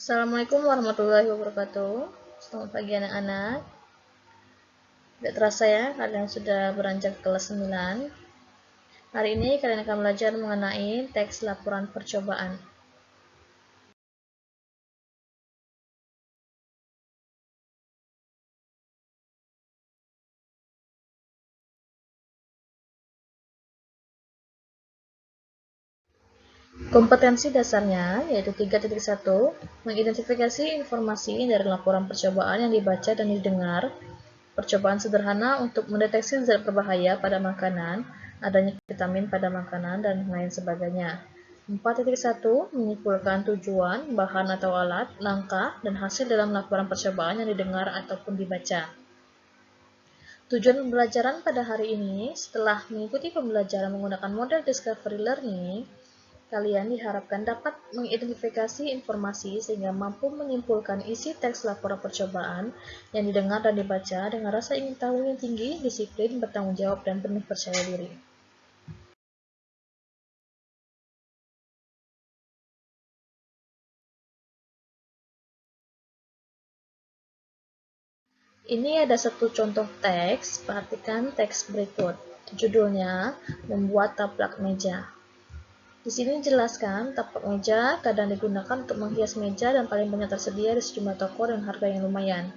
Assalamualaikum warahmatullahi wabarakatuh. Selamat pagi anak-anak. Tidak terasa ya, kalian sudah beranjak ke kelas 9. Hari ini kalian akan belajar mengenai teks laporan percobaan. Kompetensi dasarnya yaitu 3.1, mengidentifikasi informasi dari laporan percobaan yang dibaca dan didengar, percobaan sederhana untuk mendeteksi zat berbahaya pada makanan, adanya vitamin pada makanan, dan lain sebagainya. 4.1 menyimpulkan tujuan, bahan atau alat, langkah, dan hasil dalam laporan percobaan yang didengar ataupun dibaca. Tujuan pembelajaran pada hari ini, setelah mengikuti pembelajaran menggunakan model Discovery Learning, kalian diharapkan dapat mengidentifikasi informasi sehingga mampu menyimpulkan isi teks laporan percobaan yang didengar dan dibaca dengan rasa ingin tahu yang tinggi, disiplin, bertanggung jawab, dan penuh percaya diri. Ini ada satu contoh teks, perhatikan teks berikut. Judulnya, Membuat Taplak Meja. Di sini dijelaskan, taplak meja kadang digunakan untuk menghias meja dan paling banyak tersedia di sejumlah toko dengan harga yang lumayan.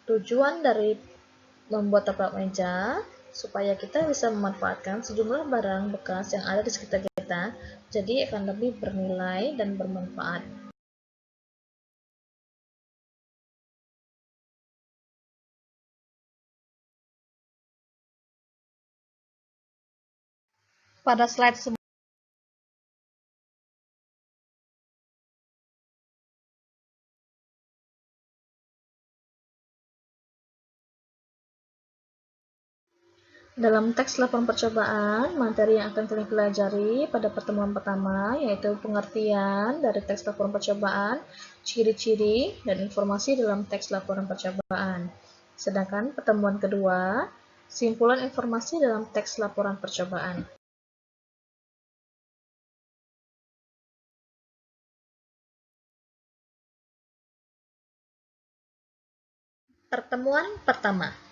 Tujuan dari membuat taplak meja supaya kita bisa memanfaatkan sejumlah barang bekas yang ada di sekitar kita, jadi akan lebih bernilai dan bermanfaat. Pada slide sebelumnya, dalam teks laporan percobaan, materi yang akan kalian pelajari pada pertemuan pertama yaitu pengertian dari teks laporan percobaan, ciri-ciri, dan informasi dalam teks laporan percobaan. Sedangkan pertemuan kedua, simpulan informasi dalam teks laporan percobaan. Pertemuan pertama.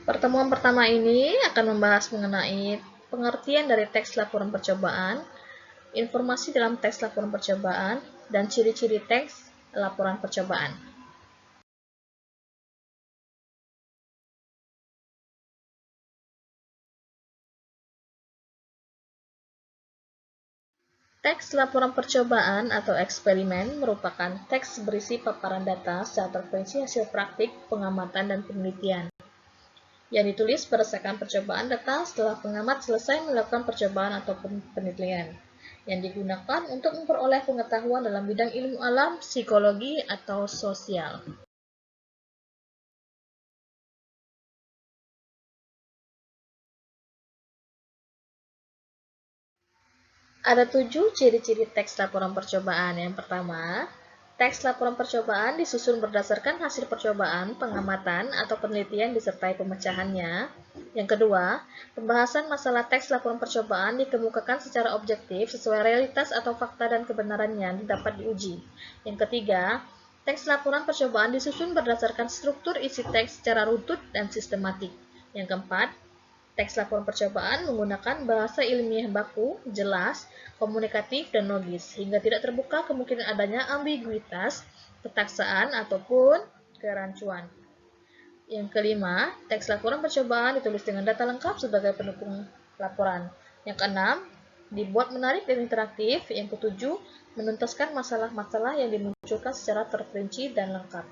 Pertemuan pertama ini akan membahas mengenai pengertian dari teks laporan percobaan, informasi dalam teks laporan percobaan, dan ciri-ciri teks laporan percobaan. Teks laporan percobaan atau eksperimen merupakan teks berisi paparan data secara terperinci hasil praktik, pengamatan, dan penelitian yang ditulis berdasarkan percobaan data setelah pengamat selesai melakukan percobaan atau penelitian, yang digunakan untuk memperoleh pengetahuan dalam bidang ilmu alam, psikologi, atau sosial. Ada 7 ciri-ciri teks laporan percobaan. Yang pertama, teks laporan percobaan disusun berdasarkan hasil percobaan, pengamatan, atau penelitian disertai pemecahannya. Yang kedua, pembahasan masalah teks laporan percobaan dikemukakan secara objektif sesuai realitas atau fakta dan kebenarannya dapat diuji. Yang ketiga, teks laporan percobaan disusun berdasarkan struktur isi teks secara runtut dan sistematik. Yang keempat, teks laporan percobaan menggunakan bahasa ilmiah baku, jelas, komunikatif, dan logis, hingga tidak terbuka kemungkinan adanya ambiguitas, ketaksaan, ataupun kerancuan. Yang kelima, teks laporan percobaan ditulis dengan data lengkap sebagai pendukung laporan. Yang keenam, dibuat menarik dan interaktif. Yang ketujuh, menuntaskan masalah-masalah yang dimunculkan secara terperinci dan lengkap.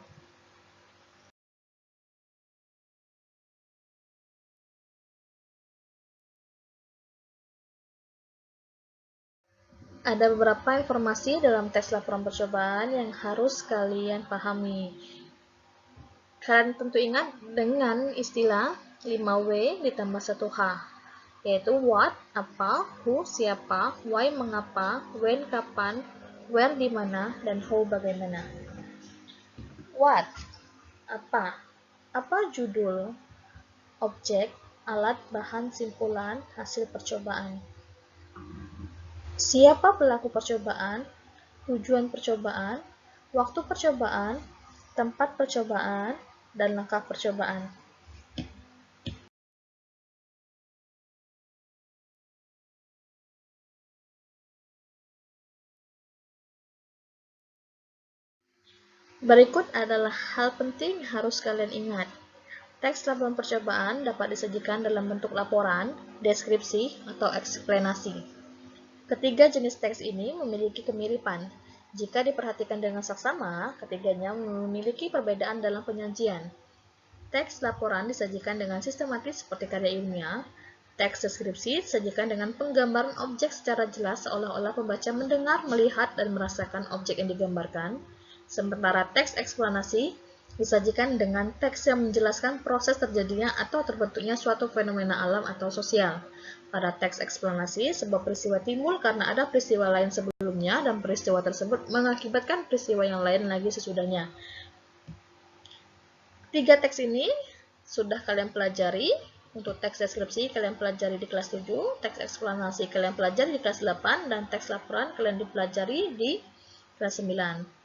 Ada beberapa informasi dalam teks laporan percobaan yang harus kalian pahami. Kalian tentu ingat dengan istilah 5W ditambah 1H, yaitu what, apa, who, siapa, why, mengapa, when, kapan, where, di mana, dan how, bagaimana. What? Apa? Apa judul, objek, alat, bahan, simpulan, hasil percobaan? Siapa pelaku percobaan? Tujuan percobaan, waktu percobaan, tempat percobaan, dan langkah percobaan. Berikut adalah hal penting yang harus kalian ingat. Teks laporan percobaan dapat disajikan dalam bentuk laporan, deskripsi, atau eksplanasi. Ketiga jenis teks ini memiliki kemiripan. Jika diperhatikan dengan saksama, ketiganya memiliki perbedaan dalam penyajian. Teks laporan disajikan dengan sistematis seperti karya ilmiah. Teks deskripsi disajikan dengan penggambaran objek secara jelas seolah-olah pembaca mendengar, melihat, dan merasakan objek yang digambarkan. Sementara teks eksplanasi disajikan dengan teks yang menjelaskan proses terjadinya atau terbentuknya suatu fenomena alam atau sosial. Pada teks eksplanasi, sebuah peristiwa timbul karena ada peristiwa lain sebelumnya dan peristiwa tersebut mengakibatkan peristiwa yang lain lagi sesudahnya. Tiga teks ini sudah kalian pelajari. Untuk teks deskripsi kalian pelajari di kelas 7, teks eksplanasi kalian pelajari di kelas 8, dan teks laporan kalian dipelajari di kelas 9.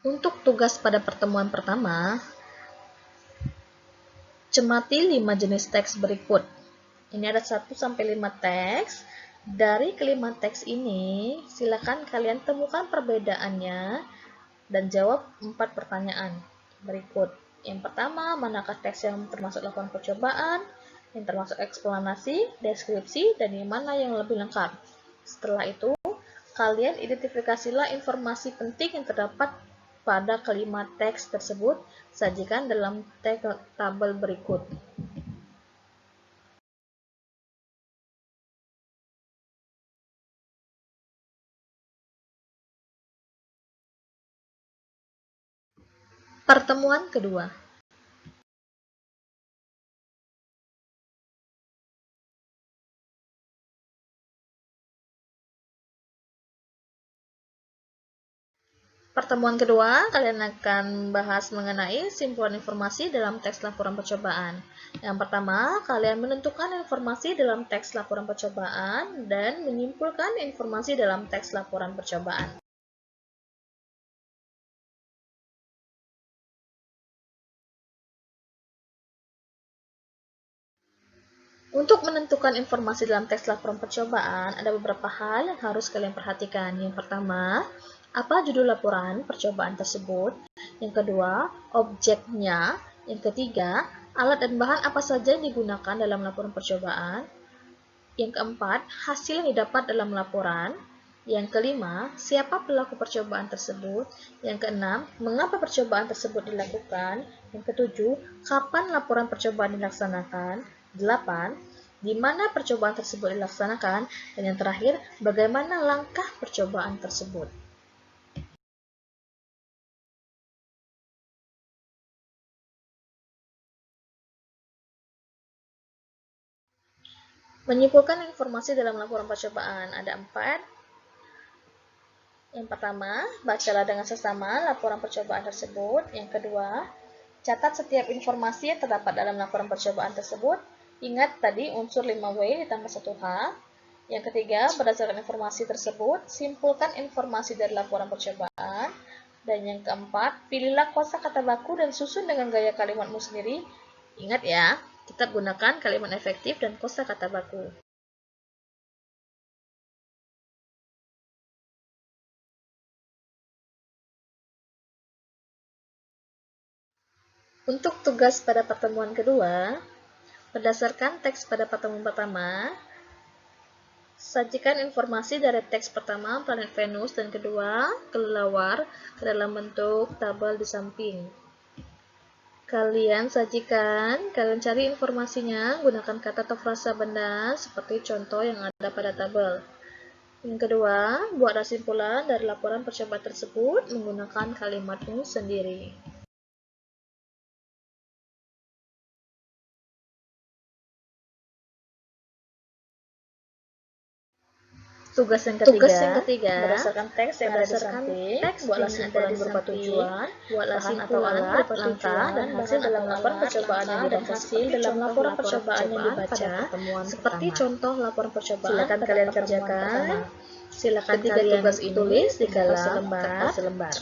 Untuk tugas pada pertemuan pertama, cermati 5 jenis teks berikut. Ini ada 1-5 teks. Dari kelima teks ini, silakan kalian temukan perbedaannya dan jawab 4 pertanyaan berikut. Yang pertama, manakah teks yang termasuk laporan percobaan, yang termasuk eksplanasi, deskripsi, dan yang mana yang lebih lengkap. Setelah itu, kalian identifikasilah informasi penting yang terdapat pada kelima teks tersebut, sajikan dalam tabel berikut. Pertemuan kedua. Pertemuan kedua, kalian akan bahas mengenai simpulan informasi dalam teks laporan percobaan. Yang pertama, kalian menentukan informasi dalam teks laporan percobaan dan menyimpulkan informasi dalam teks laporan percobaan. Untuk menentukan informasi dalam teks laporan percobaan, ada beberapa hal yang harus kalian perhatikan. Yang pertama, apa judul laporan percobaan tersebut? Yang kedua, objeknya. Yang ketiga, alat dan bahan apa saja yang digunakan dalam laporan percobaan. Yang keempat, hasil yang didapat dalam laporan. Yang kelima, siapa pelaku percobaan tersebut. Yang keenam, mengapa percobaan tersebut dilakukan. Yang ketujuh, kapan laporan percobaan dilaksanakan. 8. Di mana percobaan tersebut dilaksanakan. Dan yang terakhir, bagaimana langkah percobaan tersebut. Menyimpulkan informasi dalam laporan percobaan ada 4. Yang pertama, bacalah dengan seksama laporan percobaan tersebut. Yang kedua, catat setiap informasi yang terdapat dalam laporan percobaan tersebut. Ingat tadi unsur 5W ditambah 1H. Yang ketiga, berdasarkan informasi tersebut, simpulkan informasi dari laporan percobaan. Dan yang keempat, pilihlah kosakata baku dan susun dengan gaya kalimatmu sendiri. Ingat ya, kita gunakan kalimat efektif dan kosakata baku. Untuk tugas pada pertemuan kedua, berdasarkan teks pada pertemuan pertama, sajikan informasi dari teks pertama, planet Venus, dan kedua, kelelawar, ke dalam bentuk tabel di samping. Kalian cari informasinya, gunakan kata atau frasa benda seperti contoh yang ada pada tabel. Yang kedua, buatlah simpulan dari laporan percobaan tersebut menggunakan kalimatmu sendiri. Tugas yang ketiga, berdasarkan teks yang ada di samping, buatlah simpulan berupa tujuan, buatlah simpulan berupa langkah dan hasil dalam laporan percobaan yang dibaca, seperti contoh laporan percobaan. Silakan kalian kerjakan. Silakan kalian tulis di dalam kertas selembar.